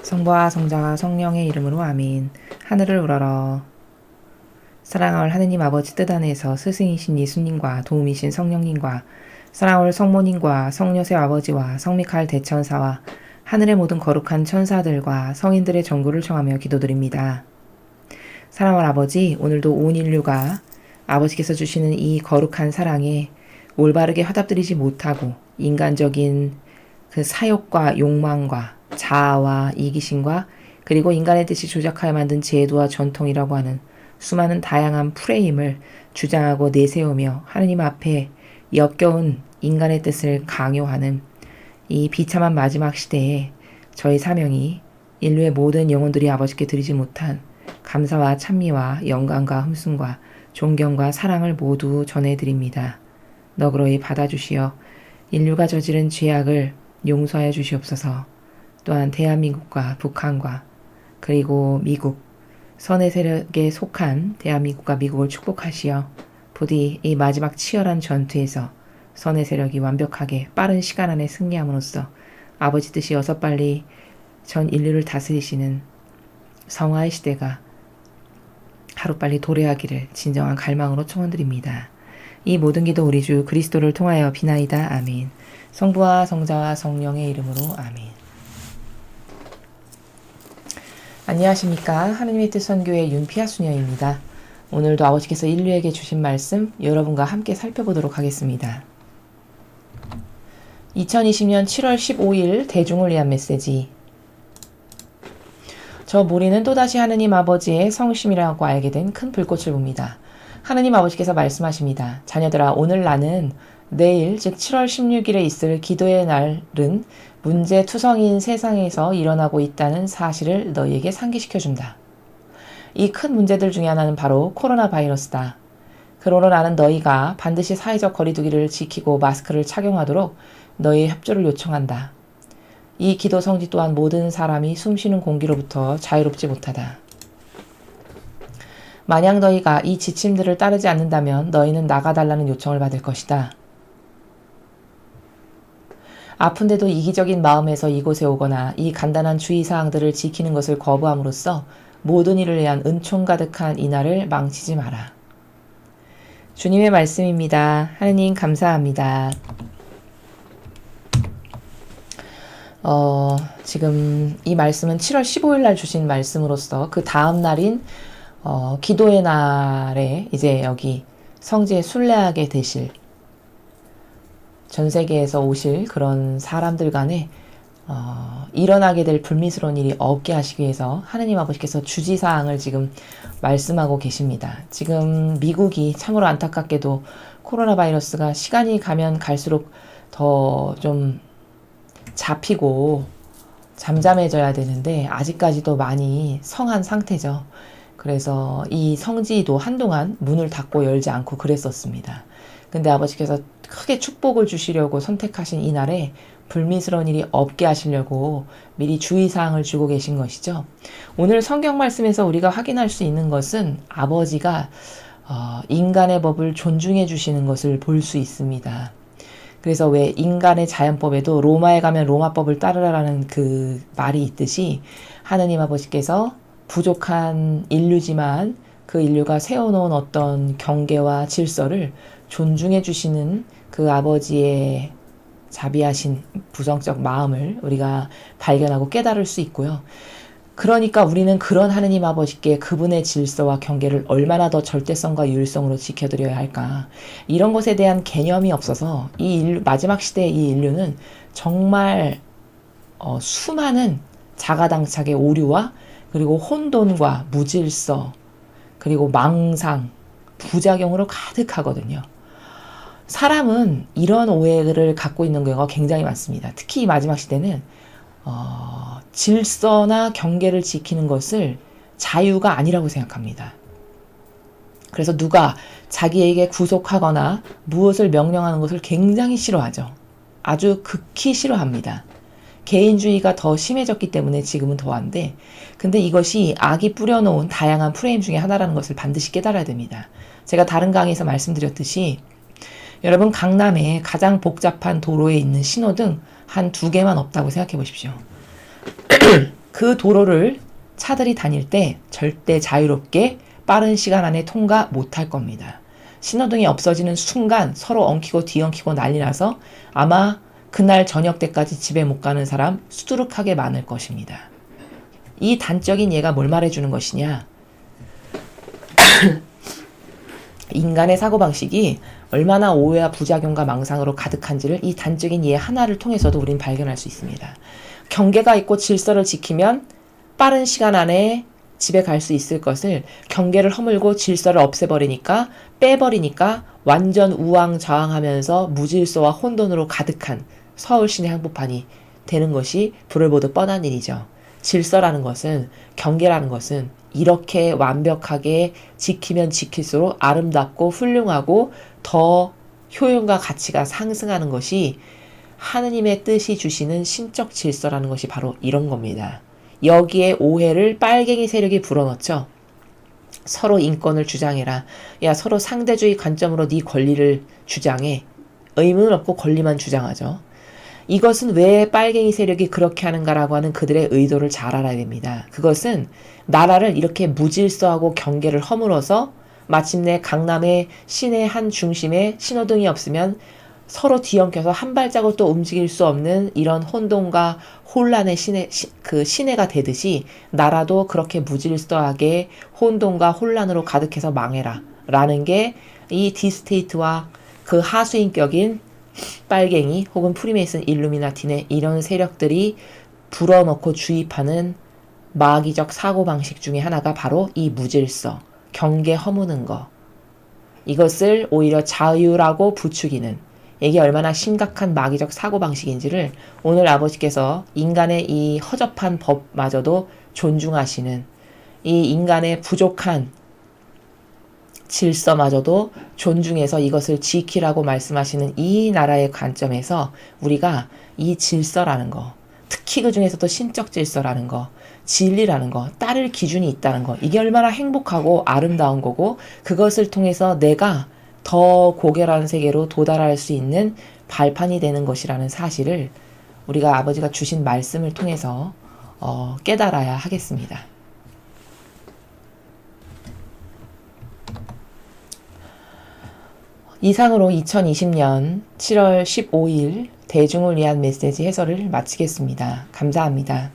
성부와 성자와 성령의 이름으로 아멘. 하늘을 우러러. 사랑할 하느님 아버지 뜻 안에서 스승이신 예수님과 도움이신 성령님과 사랑할 성모님과 성녀세 아버지와 성미카엘 대천사와 하늘의 모든 거룩한 천사들과 성인들의 전구를 청하며 기도드립니다. 사랑할 아버지, 오늘도 온 인류가 아버지께서 주시는 이 거룩한 사랑에 올바르게 화답드리지 못하고 인간적인 그 사욕과 욕망과 자아와 이기심과 그리고 인간의 뜻이 조작하여 만든 제도와 전통이라고 하는 수많은 다양한 프레임을 주장하고 내세우며 하느님 앞에 역겨운 인간의 뜻을 강요하는 이 비참한 마지막 시대에 저희 사명이 인류의 모든 영혼들이 아버지께 드리지 못한 감사와 찬미와 영광과 흠숭과 존경과 사랑을 모두 전해드립니다. 너그러이 받아주시어 인류가 저지른 죄악을 용서하여 주시옵소서. 또한 대한민국과 북한과 그리고 미국, 선의 세력에 속한 대한민국과 미국을 축복하시어 부디 이 마지막 치열한 전투에서 선의 세력이 완벽하게 빠른 시간 안에 승리함으로써 아버지 뜻이 어서 빨리 전 인류를 다스리시는 성화의 시대가 하루빨리 도래하기를 진정한 갈망으로 청원드립니다. 이 모든 기도 우리 주 그리스도를 통하여 비나이다. 아멘. 성부와 성자와 성령의 이름으로 아멘. 안녕하십니까. 하느님의 뜻 선교의 윤피아 수녀입니다. 오늘도 아버지께서 인류에게 주신 말씀 여러분과 함께 살펴보도록 하겠습니다. 2020년 7월 15일 대중을 위한 메시지. 저 무리는 또다시 하느님 아버지의 성심이라고 알게 된 큰 불꽃을 봅니다. 하느님 아버지께서 말씀하십니다. 자녀들아, 오늘 나는 내일 즉 7월 16일에 있을 기도의 날은 문제투성이인 세상에서 일어나고 있다는 사실을 너희에게 상기시켜준다. 이 큰 문제들 중에 하나는 바로 코로나 바이러스다. 그러므로 나는 너희가 반드시 사회적 거리두기를 지키고 마스크를 착용하도록 너희의 협조를 요청한다. 이 기도 성지 또한 모든 사람이 숨쉬는 공기로부터 자유롭지 못하다. 만약 너희가 이 지침들을 따르지 않는다면 너희는 나가달라는 요청을 받을 것이다. 아픈데도 이기적인 마음에서 이곳에 오거나 이 간단한 주의사항들을 지키는 것을 거부함으로써 모든 일을 위한 은총 가득한 이날을 망치지 마라. 주님의 말씀입니다. 하느님 감사합니다. 지금 이 말씀은 7월 15일 날 주신 말씀으로서 그 다음 날인 기도의 날에 이제 여기 성지에 순례하게 되실 전 세계에서 오실 그런 사람들 간에 일어나게 될 불미스러운 일이 없게 하시기 위해서 하느님 아버지께서 주지사항을 지금 말씀하고 계십니다. 지금 미국이 참으로 안타깝게도 코로나 바이러스가 시간이 가면 갈수록 더 좀 잡히고 잠잠해져야 되는데 아직까지도 많이 성한 상태죠. 그래서 이 성지도 한동안 문을 닫고 열지 않고 그랬었습니다. 근데 아버지께서 크게 축복을 주시려고 선택하신 이 날에 불미스러운 일이 없게 하시려고 미리 주의사항을 주고 계신 것이죠. 오늘 성경 말씀에서 우리가 확인할 수 있는 것은 아버지가 인간의 법을 존중해 주시는 것을 볼 수 있습니다. 그래서 왜 인간의 자연법에도 로마에 가면 로마법을 따르라라는 그 말이 있듯이 하느님 아버지께서 부족한 인류지만 그 인류가 세워놓은 어떤 경계와 질서를 존중해 주시는 그 아버지의 자비하신 부성적 마음을 우리가 발견하고 깨달을 수 있고요. 그러니까 우리는 그런 하느님 아버지께 그분의 질서와 경계를 얼마나 더 절대성과 유일성으로 지켜드려야 할까. 이런 것에 대한 개념이 없어서 이 인류, 마지막 시대의 이 인류는 정말 수많은 자가당착의 오류와 그리고 혼돈과 무질서 그리고 망상, 부작용으로 가득하거든요. 사람은 이런 오해를 갖고 있는 경우가 굉장히 많습니다. 특히 이 마지막 시대는 질서나 경계를 지키는 것을 자유가 아니라고 생각합니다. 그래서 누가 자기에게 구속하거나 무엇을 명령하는 것을 굉장히 싫어하죠. 아주 극히 싫어합니다. 개인주의가 더 심해졌기 때문에 지금은 더한데, 근데 이것이 악이 뿌려놓은 다양한 프레임 중에 하나라는 것을 반드시 깨달아야 됩니다. 제가 다른 강의에서 말씀드렸듯이 여러분 강남에 가장 복잡한 도로에 있는 신호등 한 2개만 없다고 생각해 보십시오. 그 도로를 차들이 다닐 때 절대 자유롭게 빠른 시간 안에 통과 못할 겁니다. 신호등이 없어지는 순간 서로 엉키고 뒤엉키고 난리 나서 아마 그날 저녁 때까지 집에 못 가는 사람 수두룩하게 많을 것입니다. 이 단적인 예가 뭘 말해주는 것이냐? 인간의 사고방식이 얼마나 오해와 부작용과 망상으로 가득한지를 이 단적인 예 하나를 통해서도 우린 발견할 수 있습니다. 경계가 있고 질서를 지키면 빠른 시간 안에 집에 갈 수 있을 것을 경계를 허물고 질서를 없애버리니까 빼버리니까 완전 우왕좌왕하면서 무질서와 혼돈으로 가득한 서울 시내 한복판이 되는 것이 불을 보듯 뻔한 일이죠. 질서라는 것은, 경계라는 것은 이렇게 완벽하게 지키면 지킬수록 아름답고 훌륭하고 더 효용과 가치가 상승하는 것이 하느님의 뜻이 주시는 신적 질서라는 것이 바로 이런 겁니다. 여기에 오해를 빨갱이 세력이 불어넣죠. 서로 인권을 주장해라. 야, 서로 상대주의 관점으로 네 권리를 주장해. 의무는 없고 권리만 주장하죠. 이것은 왜 빨갱이 세력이 그렇게 하는가라고 하는 그들의 의도를 잘 알아야 됩니다. 그것은 나라를 이렇게 무질서하고 경계를 허물어서 마침내 강남의 시내 한 중심에 신호등이 없으면 서로 뒤엉켜서 한 발자국 또 움직일 수 없는 이런 혼돈과 혼란의 시내가 되듯이 나라도 그렇게 무질서하게 혼돈과 혼란으로 가득해서 망해라 라는 게 이 디스테이트와 그 하수인격인 빨갱이 혹은 프리메이슨 일루미나티네 이런 세력들이 불어넣고 주입하는 마귀적 사고방식 중에 하나가 바로 이 무질서, 경계 허무는 거. 이것을 오히려 자유라고 부추기는, 이게 얼마나 심각한 마귀적 사고방식인지를 오늘 아버지께서 인간의 이 허접한 법마저도 존중하시는, 이 인간의 부족한 질서마저도 존중해서 이것을 지키라고 말씀하시는 이 나라의 관점에서 우리가 이 질서라는 거, 특히 그 중에서도 신적 질서라는 거, 진리라는 거, 따를 기준이 있다는 거, 이게 얼마나 행복하고 아름다운 거고 그것을 통해서 내가 더 고결한 세계로 도달할 수 있는 발판이 되는 것이라는 사실을 우리가 아버지가 주신 말씀을 통해서 깨달아야 하겠습니다. 이상으로 2020년 7월 15일 대중을 위한 메시지 해설을 마치겠습니다. 감사합니다.